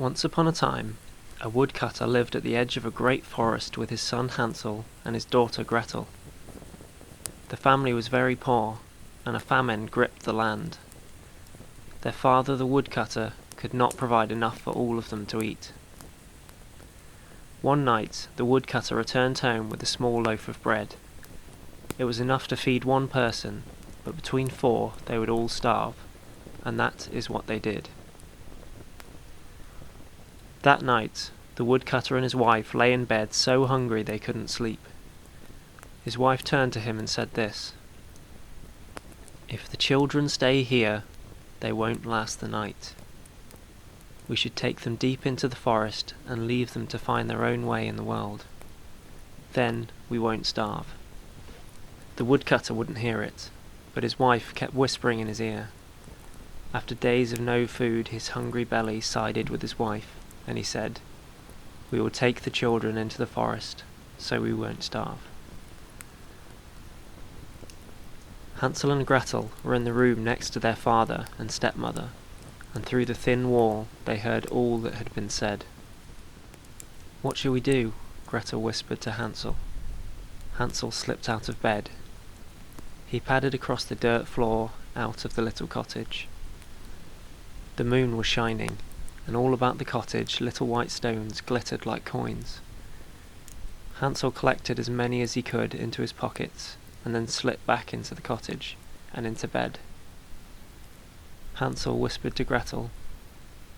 Once upon a time, a woodcutter lived at the edge of a great forest with his son Hansel and his daughter Gretel. The family was very poor, and a famine gripped the land. Their father, the woodcutter, could not provide enough for all of them to eat. One night, the woodcutter returned home with a small loaf of bread. It was enough to feed one person, but between 4 they would all starve, and that is what they did. That night, the woodcutter and his wife lay in bed so hungry they couldn't sleep. His wife turned to him and said this: "If the children stay here, they won't last the night. We should take them deep into the forest and leave them to find their own way in the world. Then we won't starve." The woodcutter wouldn't hear it, but his wife kept whispering in his ear. After days of no food, his hungry belly sided with his wife, and he said, "We will take the children into the forest, so we won't starve." Hansel and Gretel were in the room next to their father and stepmother, and through the thin wall they heard all that had been said. "What shall we do?" Gretel whispered to Hansel. Hansel slipped out of bed. He padded across the dirt floor out of the little cottage. The moon was shining, and all about the cottage little white stones glittered like coins. Hansel collected as many as he could into his pockets, and then slipped back into the cottage and into bed. Hansel whispered to Gretel,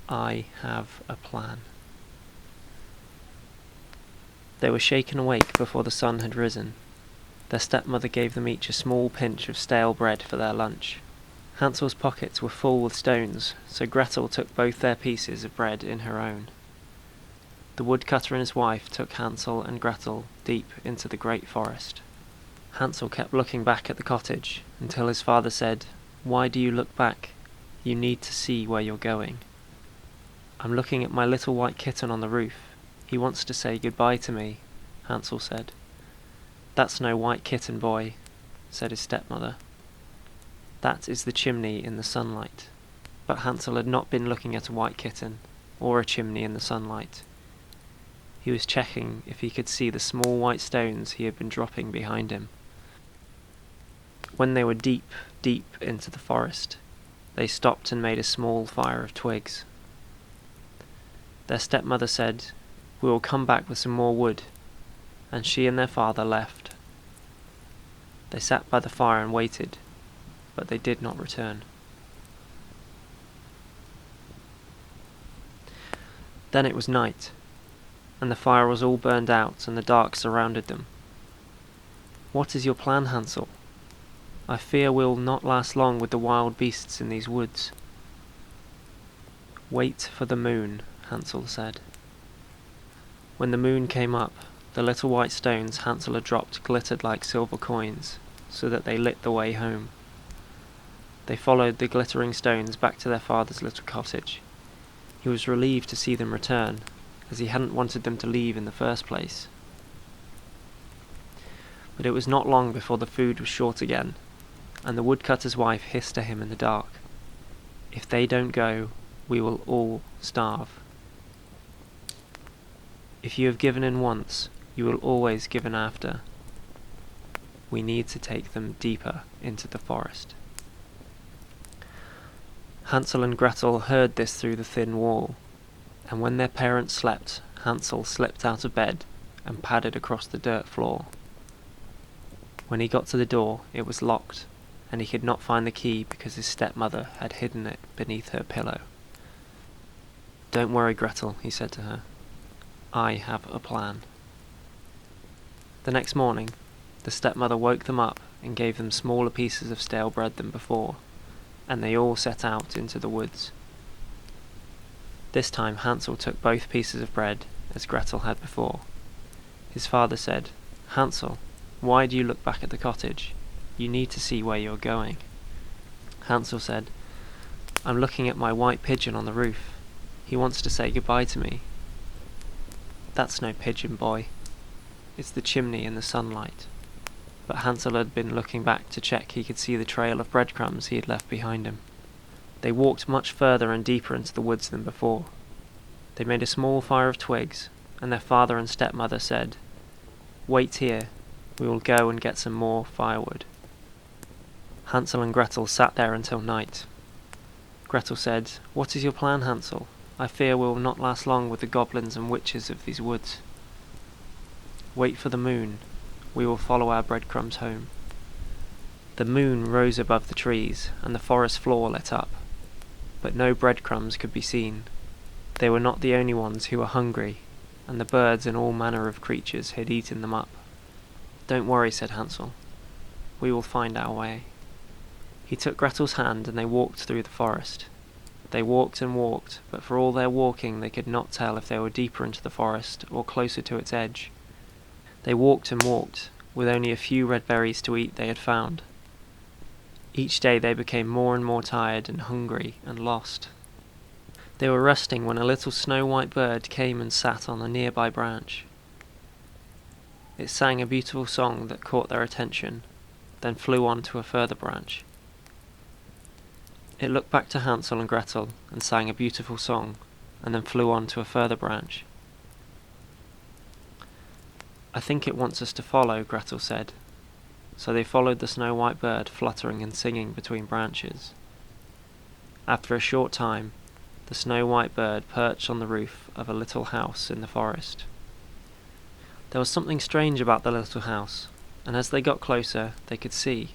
"I have a plan." They were shaken awake before the sun had risen. Their stepmother gave them each a small pinch of stale bread for their lunch. Hansel's pockets were full with stones, so Gretel took both their pieces of bread in her own. The woodcutter and his wife took Hansel and Gretel deep into the great forest. Hansel kept looking back at the cottage until his father said, "Why do you look back? You need to see where you're going." "I'm looking at my little white kitten on the roof. He wants to say goodbye to me," Hansel said. "That's no white kitten, boy," said his stepmother. "That is the chimney in the sunlight." But Hansel had not been looking at a white kitten, or a chimney in the sunlight. He was checking if he could see the small white stones he had been dropping behind him. When they were deep, deep into the forest, they stopped and made a small fire of twigs. Their stepmother said, "We will come back with some more wood," and she and their father left. They sat by the fire and waited, but they did not return. Then it was night, and the fire was all burned out and the dark surrounded them. "What is your plan, Hansel? I fear we'll not last long with the wild beasts in these woods." "Wait for the moon," Hansel said. When the moon came up, the little white stones Hansel had dropped glittered like silver coins, so that they lit the way home. They followed the glittering stones back to their father's little cottage. He was relieved to see them return, as he hadn't wanted them to leave in the first place. But it was not long before the food was short again, and the woodcutter's wife hissed to him in the dark, "If they don't go, we will all starve. If you have given in once, you will always give in after. We need to take them deeper into the forest." Hansel and Gretel heard this through the thin wall, and when their parents slept, Hansel slipped out of bed and padded across the dirt floor. When he got to the door, it was locked, and he could not find the key because his stepmother had hidden it beneath her pillow. "Don't worry, Gretel," he said to her. "I have a plan." The next morning, the stepmother woke them up and gave them smaller pieces of stale bread than before, and they all set out into the woods. This time Hansel took both pieces of bread, as Gretel had before. His father said, "Hansel, why do you look back at the cottage? You need to see where you're going." Hansel said, "I'm looking at my white pigeon on the roof. He wants to say goodbye to me." "That's no pigeon, boy. It's the chimney in the sunlight." But Hansel had been looking back to check he could see the trail of breadcrumbs he had left behind him. They walked much further and deeper into the woods than before. They made a small fire of twigs, and their father and stepmother said, "Wait here, we will go and get some more firewood." Hansel and Gretel sat there until night. Gretel said, "What is your plan, Hansel? I fear we will not last long with the goblins and witches of these woods." "Wait for the moon. We will follow our breadcrumbs home." The moon rose above the trees, and the forest floor lit up, but no breadcrumbs could be seen. They were not the only ones who were hungry, and the birds and all manner of creatures had eaten them up. "Don't worry," said Hansel. "We will find our way." He took Gretel's hand, and they walked through the forest. They walked and walked, but for all their walking they could not tell if they were deeper into the forest or closer to its edge. They walked and walked, with only a few red berries to eat they had found. Each day they became more and more tired and hungry and lost. They were resting when a little snow-white bird came and sat on a nearby branch. It sang a beautiful song that caught their attention, then flew on to a further branch. It looked back to Hansel and Gretel and sang a beautiful song, and then flew on to a further branch. "I think it wants us to follow," Gretel said. So they followed the snow-white bird fluttering and singing between branches. After a short time, the snow-white bird perched on the roof of a little house in the forest. There was something strange about the little house, and as they got closer, they could see.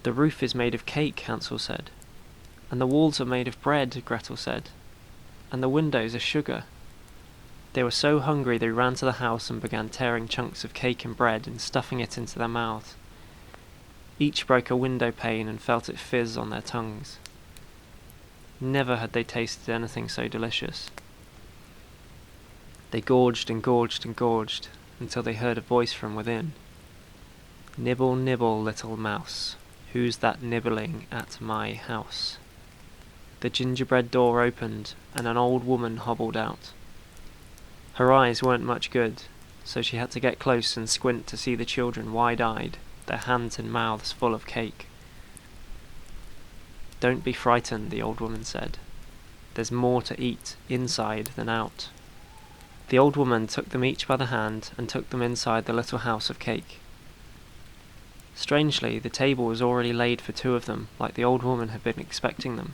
"The roof is made of cake," Hansel said. "And the walls are made of bread," Gretel said. "And the windows are sugar." They were so hungry they ran to the house and began tearing chunks of cake and bread and stuffing it into their mouths. Each broke a window pane and felt it fizz on their tongues. Never had they tasted anything so delicious. They gorged and gorged and gorged until they heard a voice from within. "Nibble, nibble, little mouse, who's that nibbling at my house?" The gingerbread door opened and an old woman hobbled out. Her eyes weren't much good, so she had to get close and squint to see the children wide-eyed, their hands and mouths full of cake. "Don't be frightened," the old woman said. "There's more to eat inside than out." The old woman took them each by the hand and took them inside the little house of cake. Strangely, the table was already laid for two of them, like the old woman had been expecting them.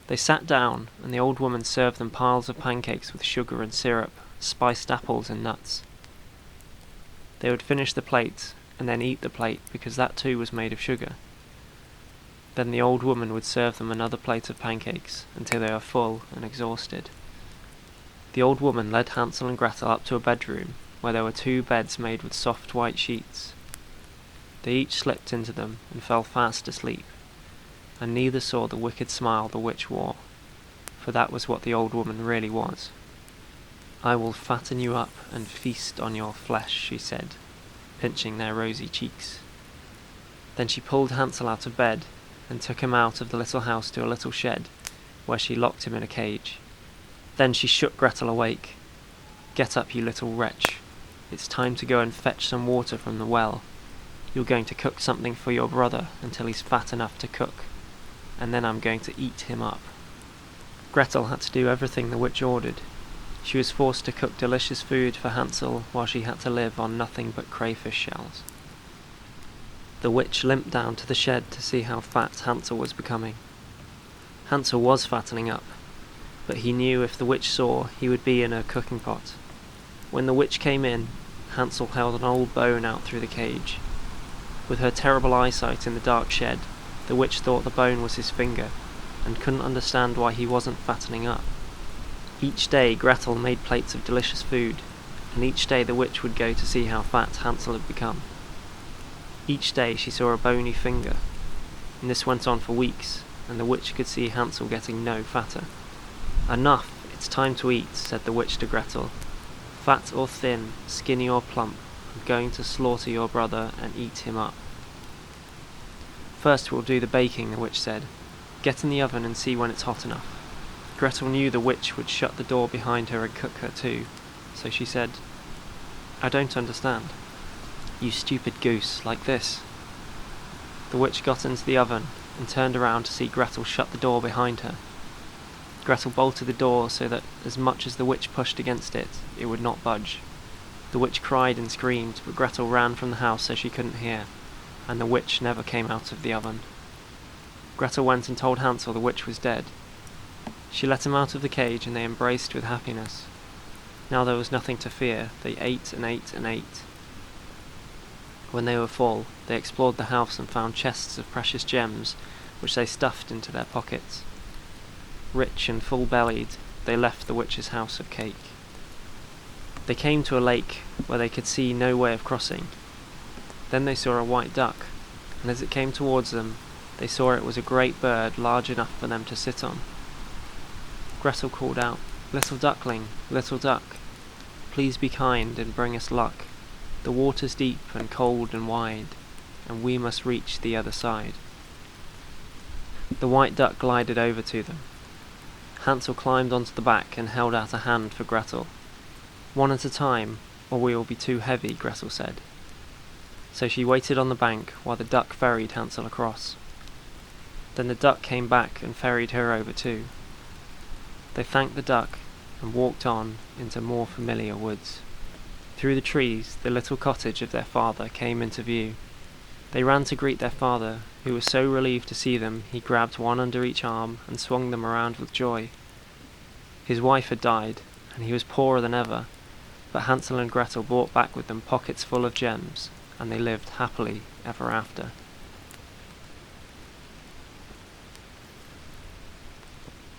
They sat down, and the old woman served them piles of pancakes with sugar and syrup, spiced apples and nuts. They would finish the plate, and then eat the plate, because that too was made of sugar. Then the old woman would serve them another plate of pancakes, until they were full and exhausted. The old woman led Hansel and Gretel up to a bedroom, where there were two beds made with soft white sheets. They each slipped into them, and fell fast asleep, and neither saw the wicked smile the witch wore, for that was what the old woman really was. "I will fatten you up and feast on your flesh," she said, pinching their rosy cheeks. Then she pulled Hansel out of bed, and took him out of the little house to a little shed, where she locked him in a cage. Then she shook Gretel awake. "Get up, you little wretch. It's time to go and fetch some water from the well. You're going to cook something for your brother until he's fat enough to cook, and then I'm going to eat him up." Gretel had to do everything the witch ordered. She was forced to cook delicious food for Hansel while she had to live on nothing but crayfish shells. The witch limped down to the shed to see how fat Hansel was becoming. Hansel was fattening up, but he knew if the witch saw, he would be in her cooking pot. When the witch came in, Hansel held an old bone out through the cage. With her terrible eyesight in the dark shed, the witch thought the bone was his finger, and couldn't understand why he wasn't fattening up. Each day Gretel made plates of delicious food, and each day the witch would go to see how fat Hansel had become. Each day she saw a bony finger, and this went on for weeks, and the witch could see Hansel getting no fatter. "Enough, it's time to eat," said the witch to Gretel. "Fat or thin, skinny or plump, I'm going to slaughter your brother and eat him up." "First we'll do the baking," the witch said. "Get in the oven and see when it's hot enough." Gretel knew the witch would shut the door behind her and cook her too, so she said, "I don't understand." "You stupid goose, like this." The witch got into the oven and turned around to see Gretel shut the door behind her. Gretel bolted the door so that as much as the witch pushed against it, it would not budge. The witch cried and screamed, but Gretel ran from the house so she couldn't hear, and the witch never came out of the oven. Gretel went and told Hansel the witch was dead. She let him out of the cage, and they embraced with happiness. Now there was nothing to fear. They ate and ate and ate. When they were full, they explored the house and found chests of precious gems, which they stuffed into their pockets. Rich and full-bellied, they left the witch's house of cake. They came to a lake where they could see no way of crossing. Then they saw a white duck, and as it came towards them, they saw it was a great bird large enough for them to sit on. Gretel called out, little duck, please be kind and bring us luck. The water's deep and cold and wide, and we must reach the other side." The white duck glided over to them. Hansel climbed onto the back and held out a hand for Gretel. "One at a time, or we will be too heavy," Gretel said. So she waited on the bank while the duck ferried Hansel across. Then the duck came back and ferried her over too. They thanked the duck and walked on into more familiar woods. Through the trees, the little cottage of their father came into view. They ran to greet their father, who was so relieved to see them he grabbed one under each arm and swung them around with joy. His wife had died, and he was poorer than ever, but Hansel and Gretel brought back with them pockets full of gems, and they lived happily ever after.